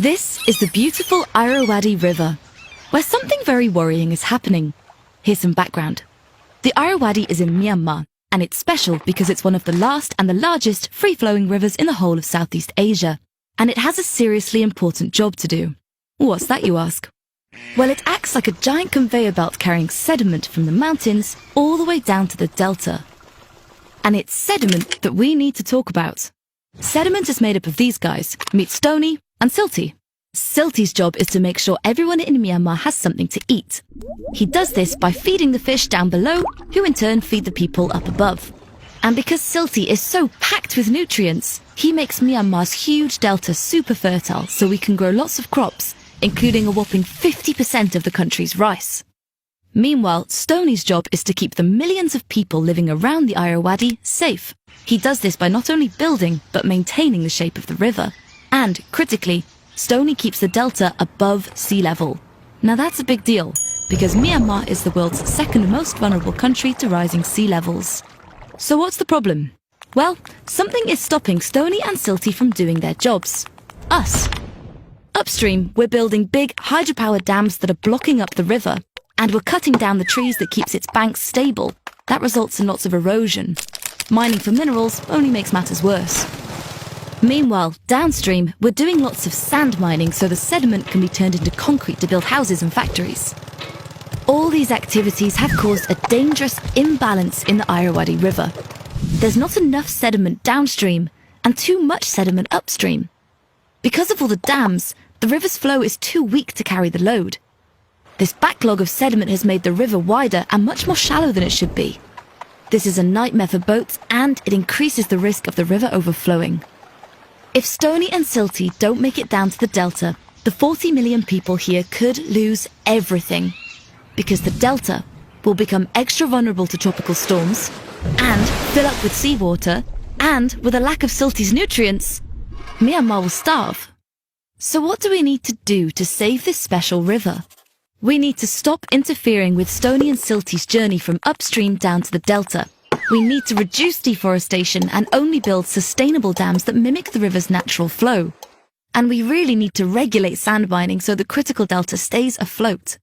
This is the beautiful Irrawaddy River, where something very worrying is happening. Here's some background. The Irrawaddy is in Myanmar, and it's special because it's one of the last and the largest free-flowing rivers in the whole of Southeast Asia. And it has a seriously important job to do. What's that, you ask? Well, it acts like a giant conveyor belt carrying sediment from the mountains all the way down to the delta. And it's sediment that we need to talk about. Sediment is made up of these guys, meet Stony and Silty. Silty's job is to make sure everyone in Myanmar has something to eat. He does this by feeding the fish down below, who in turn feed the people up above. And because Silty is so packed with nutrients, he makes Myanmar's huge delta super fertile so we can grow lots of crops, including a whopping 50% of the country's rice. Meanwhile, Stony's job is to keep the millions of people living around the Irrawaddy safe. He does this by not only building, but maintaining the shape of the river. And, critically, Stony keeps the delta above sea level. Now that's a big deal, because Myanmar is the world's second most vulnerable country to rising sea levels. So what's the problem? Well, something is stopping Stony and Silty from doing their jobs. Us. Upstream, we're building big hydropower dams that are blocking up the river, and we're cutting down the trees that keeps its banks stable. That results in lots of erosion. Mining for minerals only makes matters worse. Meanwhile, downstream, we're doing lots of sand mining so the sediment can be turned into concrete to build houses and factories. All these activities have caused a dangerous imbalance in the Irrawaddy River. There's not enough sediment downstream and too much sediment upstream. Because of all the dams, the river's flow is too weak to carry the load. This backlog of sediment has made the river wider and much more shallow than it should be. This is a nightmare for boats, and it increases the risk of the river overflowing. If Stony and Silty don't make it down to the delta, the 40 million people here could lose everything. Because the delta will become extra vulnerable to tropical storms, and fill up with seawater, and with a lack of Silty's nutrients, Myanmar will starve. So what do we need to do to save this special river? We need to stop interfering with Stony and Silty's journey from upstream down to the delta. We need to reduce deforestation and only build sustainable dams that mimic the river's natural flow. And we really need to regulate sand mining so the critical delta stays afloat.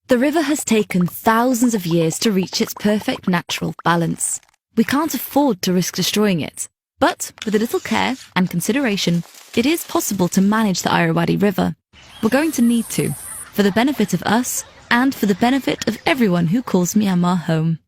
The river has taken thousands of years to reach its perfect natural balance. We can't afford to risk destroying it. But with a little care and consideration, it is possible to manage the Irrawaddy River. We're going to need to, for the benefit of us and for the benefit of everyone who calls Myanmar home.